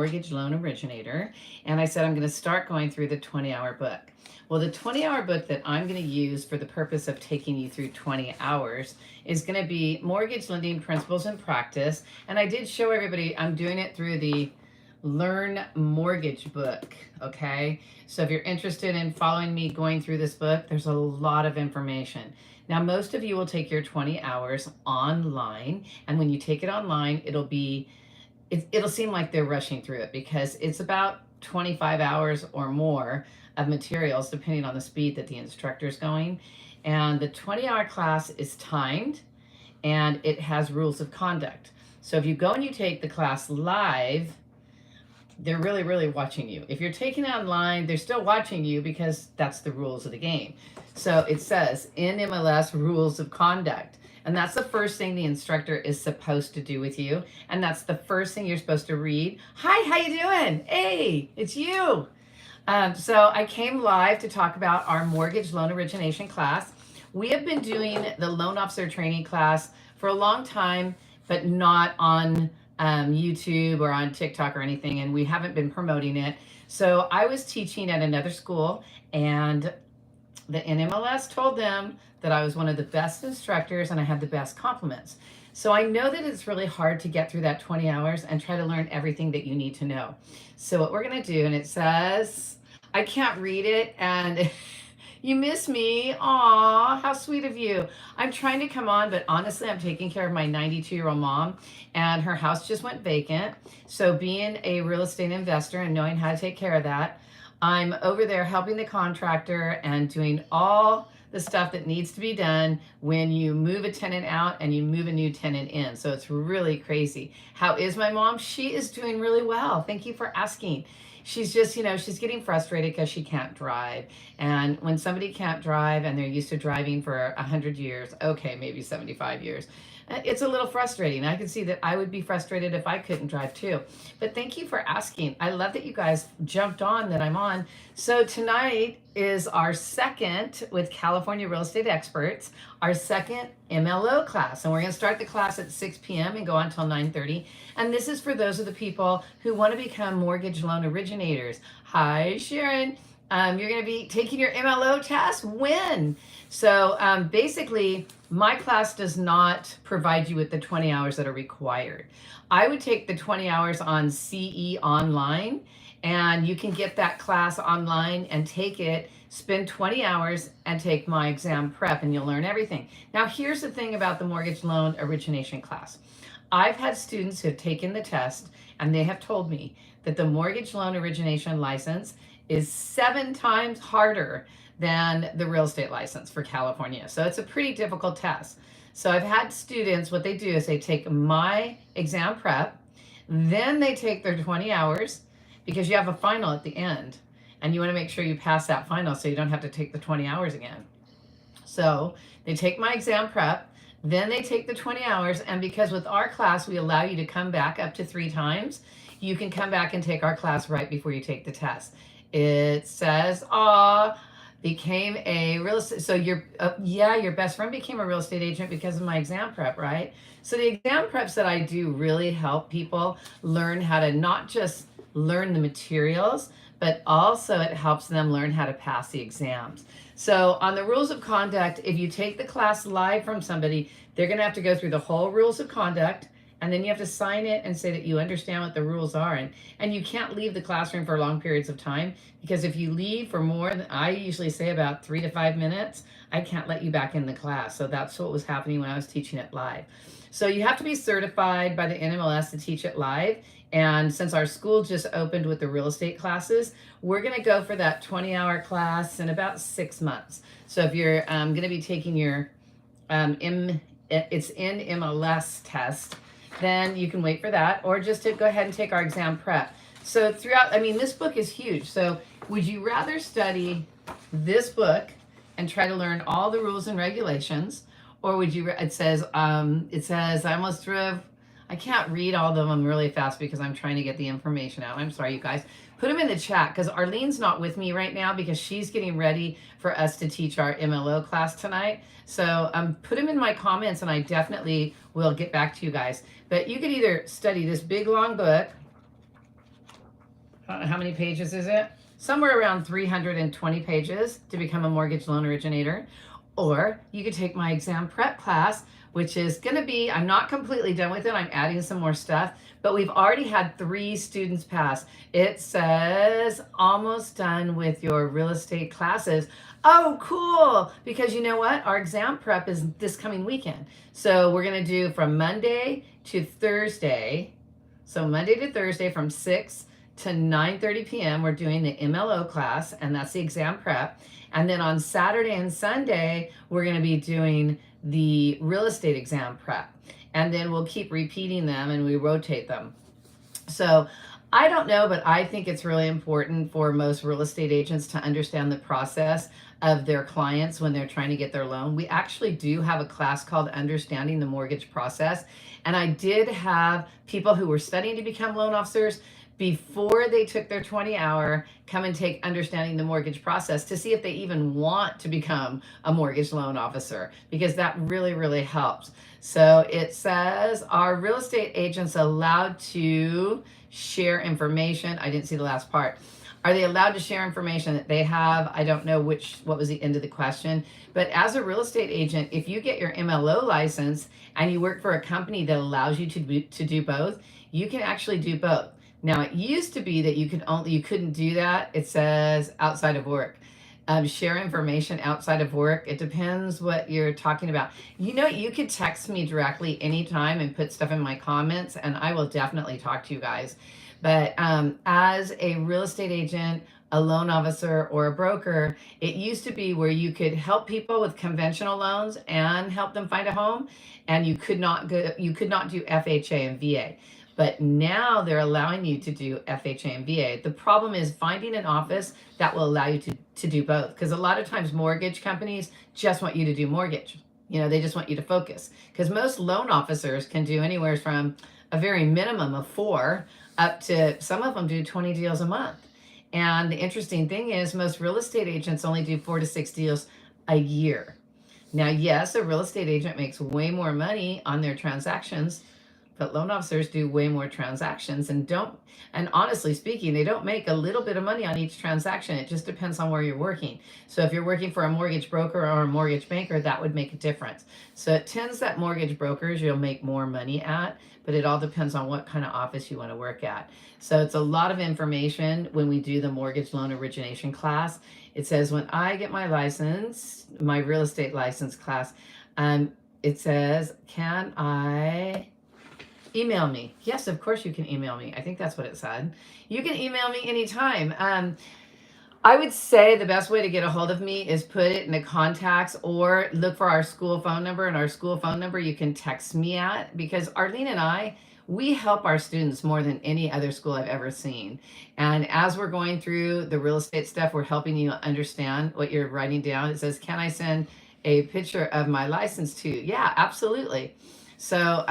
Mortgage Loan Originator, and I said I'm going to start going through the 20-hour book. Well, the 20-hour book that I'm going to use for the purpose of taking you through 20 hours is going to be Mortgage Lending Principles and Practice, and I did show everybody I'm doing it through the Learn Mortgage book, okay? So if you're interested in following me going through this book, there's a lot of information. Now, most of you will take your 20 hours online, and when you take it online, it'll seem like they're rushing through it because it's about 25 hours or more of materials depending on the speed that the instructor is going. And the 20-hour class is timed and it has rules of conduct. So if you go and you take the class live, they're really, really watching you. If you're taking it online, they're still watching you because that's the rules of the game. So it says in MLS rules of conduct. And that's the first thing the instructor is supposed to do with you. And that's the first thing you're supposed to read. Hi, how you doing? Hey, it's you. So I came live to talk about our mortgage loan origination class. We have been doing the loan officer training class for a long time, but not on YouTube or on TikTok or anything, and we haven't been promoting it. So I was teaching at another school, and the NMLS told them that I was one of the best instructors and I had the best compliments. So I know that it's really hard to get through that 20 hours and try to learn everything that you need to know. So what we're going to do, and it says, I can't read it, and you miss me. Aw, how sweet of you. I'm trying to come on, but honestly, I'm taking care of my 92-year-old mom, and her house just went vacant. So being a real estate investor and knowing how to take care of that, I'm over there helping the contractor and doing all the stuff that needs to be done when you move a tenant out and you move a new tenant in. So it's really crazy. How is my mom? She is doing really well. Thank you for asking. She's just, she's getting frustrated because she can't drive. And when somebody can't drive and they're used to driving for 100 years, okay, maybe 75 years, it's a little frustrating. I can see that I would be frustrated if I couldn't drive too. But thank you for asking. I love that you guys jumped on that I'm on. So tonight is our second, with California Real Estate Experts, our second MLO class. And we're going to start the class at 6 p.m. and go on until 9:30. And this is for those of the people who want to become mortgage loan originators. Hi, Sharon. You're going to be taking your MLO test when? So basically, my class does not provide you with the 20 hours that are required. I would take the 20 hours on CE online, and you can get that class online and take it, spend 20 hours and take my exam prep, and you'll learn everything. Now, here's the thing about the mortgage loan origination class. I've had students who have taken the test, and they have told me that the mortgage loan origination license is 7 times harder than the real estate license for California. So it's a pretty difficult test. So I've had students, what they do is they take my exam prep, then they take their 20 hours because you have a final at the end and you want to make sure you pass that final so you don't have to take the 20 hours again. So they take my exam prep, then they take the 20 hours, and because with our class we allow you to come back up to 3 times, you can come back and take our class right before you take the test. It says, became a real estate, so your best friend became a real estate agent because of my exam prep, right? So the exam preps that I do really help people learn how to not just learn the materials, but also it helps them learn how to pass the exams. So on the rules of conduct, if you take the class live from somebody, they're going to have to go through the whole rules of conduct, and then you have to sign it and say that you understand what the rules are. And you can't leave the classroom for long periods of time, because if you leave for more than, I usually say about 3 to 5 minutes, I can't let you back in the class. So that's what was happening when I was teaching it live. So you have to be certified by the NMLS to teach it live. And since our school just opened with the real estate classes, we're going to go for that 20-hour class in about 6 months. So if you're going to be taking your it's in MLS test, then you can wait for that, or just to go ahead and take our exam prep. So throughout, this book is huge. So would you rather study this book and try to learn all the rules and regulations, or would you, it says, I almost drove, I can't read all of them really fast because I'm trying to get the information out. I'm sorry, you guys. Put them in the chat, because Arlene's not with me right now because she's getting ready for us to teach our MLO class tonight. So put them in my comments and I definitely will get back to you guys. But you could either study this big long book, how many pages is it? Somewhere around 320 pages to become a mortgage loan originator. Or you could take my exam prep class, which is going to be, I'm not completely done with it. I'm adding some more stuff, but we've already had 3 students pass. It says almost done with your real estate classes. Oh, cool. Because you know what? Our exam prep is this coming weekend. So we're going to do from Monday to Thursday. So Monday to Thursday from 6 to 9:30 p.m. we're doing the MLO class, and that's the exam prep. And then on Saturday and Sunday, we're going to be doing the real estate exam prep. And then we'll keep repeating them and we rotate them. So I don't know, but I think it's really important for most real estate agents to understand the process of their clients when they're trying to get their loan. We actually do have a class called Understanding the Mortgage Process. And I did have people who were studying to become loan officers before they took their 20-hour come and take Understanding the Mortgage Process to see if they even want to become a mortgage loan officer, because that really, really helps. So it says, are real estate agents allowed to share information? I didn't see the last part. Are they allowed to share information that they have? I don't know what was the end of the question. But as a real estate agent, if you get your MLO license and you work for a company that allows you to do both, you can actually do both. Now, it used to be that you couldn't do that. It says outside of work. Share information outside of work. It depends what you're talking about. You know, you could text me directly anytime and put stuff in my comments, and I will definitely talk to you guys. But as a real estate agent, a loan officer, or a broker, it used to be where you could help people with conventional loans and help them find a home, and you could not do FHA and VA. But now they're allowing you to do FHA and VA. The problem is finding an office that will allow you to do both. Because a lot of times mortgage companies just want you to do mortgage. You know, they just want you to focus. Because most loan officers can do anywhere from a very minimum of 4 up to, some of them do 20 deals a month. And the interesting thing is most real estate agents only do 4 to 6 deals a year. Now, yes, a real estate agent makes way more money on their transactions, but loan officers do way more transactions and honestly speaking, they don't make a little bit of money on each transaction. It just depends on where you're working. So if you're working for a mortgage broker or a mortgage banker, that would make a difference. So it tends that mortgage brokers you'll make more money at, but it all depends on what kind of office you want to work at. So it's a lot of information when we do the mortgage loan origination class. It says, when I get my license, my real estate license class, it says, can I email me? Yes, of course you can email me. I think that's what it said. You can email me anytime. I would say the best way to get a hold of me is put it in the contacts or look for our school phone number, and our school phone number you can text me at, because Arlene and I, we help our students more than any other school I've ever seen. And as we're going through the real estate stuff, we're helping you understand what you're writing down. It says, can I send a picture of my license to you? Yeah, absolutely. So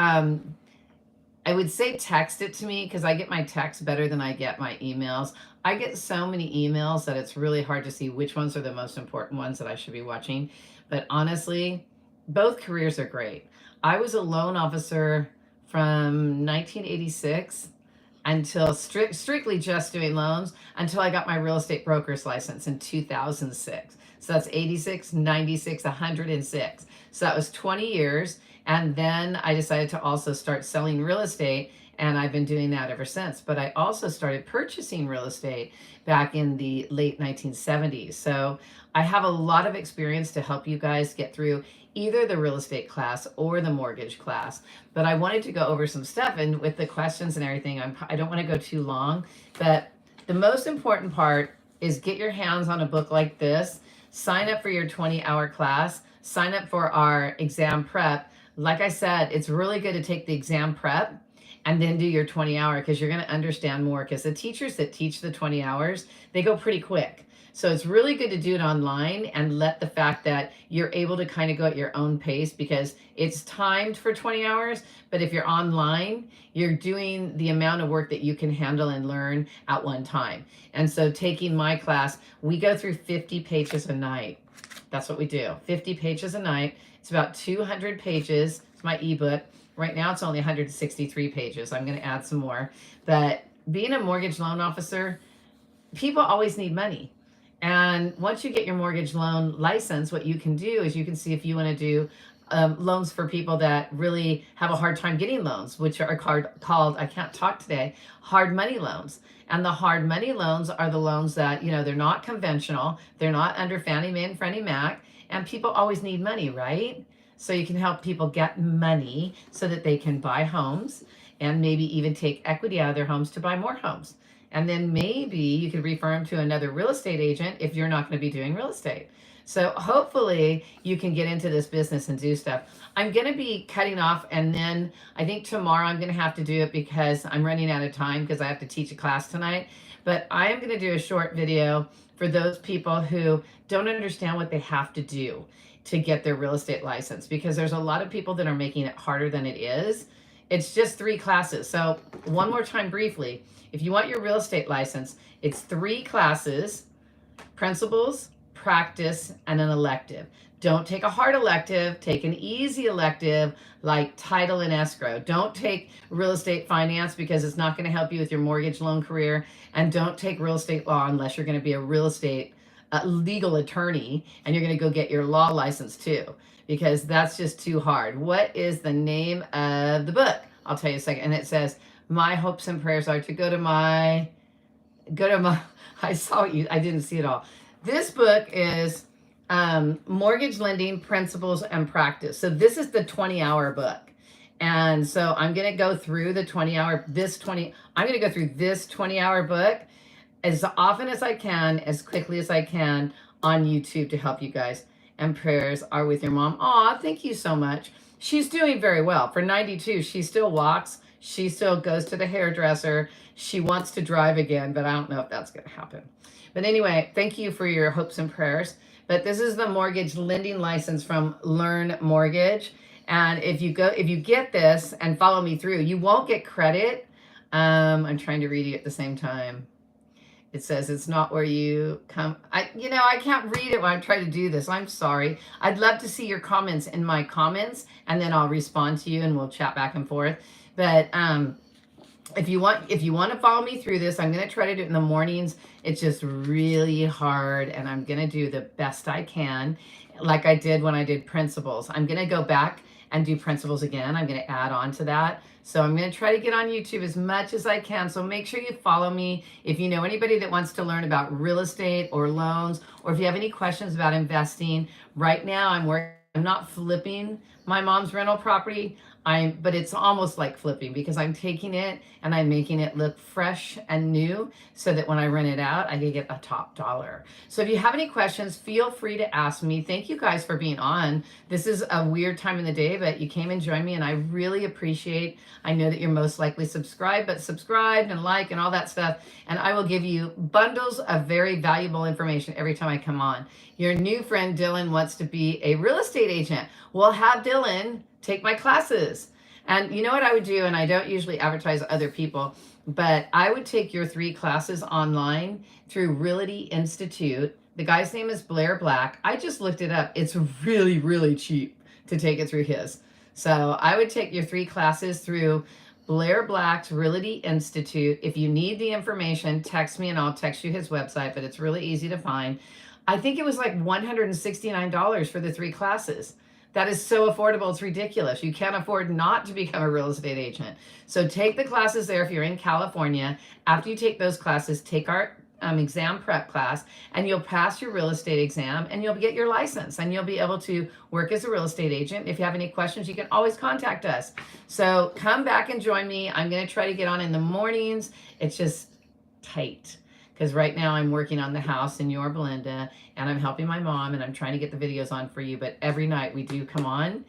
I would say text it to me, because I get my texts better than I get my emails. I get so many emails that it's really hard to see which ones are the most important ones that I should be watching. But honestly, both careers are great. I was a loan officer from 1986 until strictly just doing loans until I got my real estate broker's license in 2006. So that's 86, 96, 106. So that was 20 years. And then I decided to also start selling real estate, and I've been doing that ever since. But I also started purchasing real estate back in the late 1970s. So I have a lot of experience to help you guys get through either the real estate class or the mortgage class. But I wanted to go over some stuff, and with the questions and everything, I don't want to go too long. But the most important part is get your hands on a book like this, sign up for your 20-hour class, sign up for our exam prep. Like I said, it's really good to take the exam prep and then do your 20-hour, because you're going to understand more, because the teachers that teach the 20 hours, they go pretty quick. So it's really good to do it online and let the fact that you're able to kind of go at your own pace, because it's timed for 20 hours. But if you're online, you're doing the amount of work that you can handle and learn at one time. And so taking my class, we go through 50 pages a night. That's what we do. 50 pages a night. It's about 200 pages. It's my ebook. Right now it's only 163 pages. I'm going to add some more. But being a mortgage loan officer, people always need money. And once you get your mortgage loan license, what you can do is you can see if you want to do loans for people that really have a hard time getting loans, which are called, I can't talk today, hard money loans. And the hard money loans are the loans that, you know, they're not conventional. They're not under Fannie Mae and Freddie Mac. And people always need money, right? So you can help people get money so that they can buy homes and maybe even take equity out of their homes to buy more homes. And then maybe you could refer them to another real estate agent if you're not going to be doing real estate. So hopefully you can get into this business and do stuff. I'm going to be cutting off, and then I think tomorrow I'm going to have to do it because I'm running out of time because I have to teach a class tonight. But I am going to do a short video for those people who don't understand what they have to do to get their real estate license, because there's a lot of people that are making it harder than it is. It's just 3 classes. So one more time briefly, if you want your real estate license, it's 3 classes: principles, practice, and an elective. Don't take a hard elective. Take an easy elective like title and escrow. Don't take real estate finance because it's not going to help you with your mortgage loan career. And don't take real estate law unless you're going to be a real estate legal attorney and you're going to go get your law license too, because that's just too hard. What is the name of the book? I'll tell you a second. And it says, my hopes and prayers are to go to my, I saw you, I didn't see it all. This book is Mortgage Lending Principles and Practice. So this is the 20-hour book. And so I'm going to go through the 20-hour, I'm going to go through this 20-hour book as often as I can, as quickly as I can on YouTube to help you guys. And prayers are with your mom. Aw, thank you so much. She's doing very well. For 92, she still walks. She still goes to the hairdresser. She wants to drive again, but I don't know if that's going to happen. But anyway, thank you for your hopes and prayers. But this is the mortgage lending license from Learn Mortgage. And if you get this and follow me through, you won't get credit. I'm trying to read you at the same time. It says it's not where you come. I can't read it when I try to do this. I'm sorry. I'd love to see your comments in my comments, and then I'll respond to you and we'll chat back and forth. But if you want to follow me through this, I'm going to try to do it in the mornings. It's just really hard, and I'm going to do the best I can, like I did when I did principles. I'm going to go back and do principles again. I'm going to add on to that. So I'm going to try to get on YouTube as much as I can. So make sure you follow me. If you know anybody that wants to learn about real estate or loans, or if you have any questions about investing, right now I'm not flipping my mom's rental property. But it's almost like flipping, because I'm taking it and I'm making it look fresh and new so that when I rent it out, I can get the top dollar. So if you have any questions, feel free to ask me. Thank you guys for being on. This is a weird time in the day, but you came and joined me, and I really appreciate. I know that you're most likely subscribed, but subscribe and like and all that stuff. And I will give you bundles of very valuable information every time I come on. Your new friend Dylan wants to be a real estate agent. We'll have Dylan take my classes. And you know what I would do, and I don't usually advertise other people, but I would take your 3 classes online through Realty Institute. The guy's name is Blair Black. I just looked it up. It's really, really cheap to take it through his. So I would take your 3 classes through Blair Black's Realty Institute. If you need the information, text me and I'll text you his website, but it's really easy to find. I think it was like $169 for the 3 classes. That is so affordable. It's ridiculous. You can't afford not to become a real estate agent. So take the classes there if you're in California. After you take those classes, take our exam prep class, and you'll pass your real estate exam, and you'll get your license, and you'll be able to work as a real estate agent. If you have any questions, you can always contact us. So come back and join me. I'm going to try to get on in the mornings. It's just tight, because right now I'm working on the house in Yorba Linda, and I'm helping my mom, and I'm trying to get the videos on for you. But every night we do come on,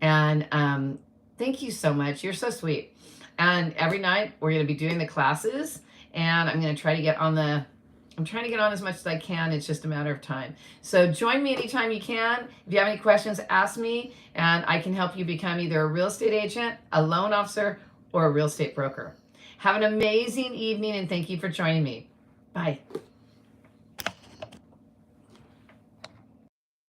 and thank you so much. You're so sweet. And every night we're going to be doing the classes, and I'm going to try to get on I'm trying to get on as much as I can. It's just a matter of time. So join me anytime you can. If you have any questions, ask me, and I can help you become either a real estate agent, a loan officer, or a real estate broker. Have an amazing evening, and thank you for joining me. Bye.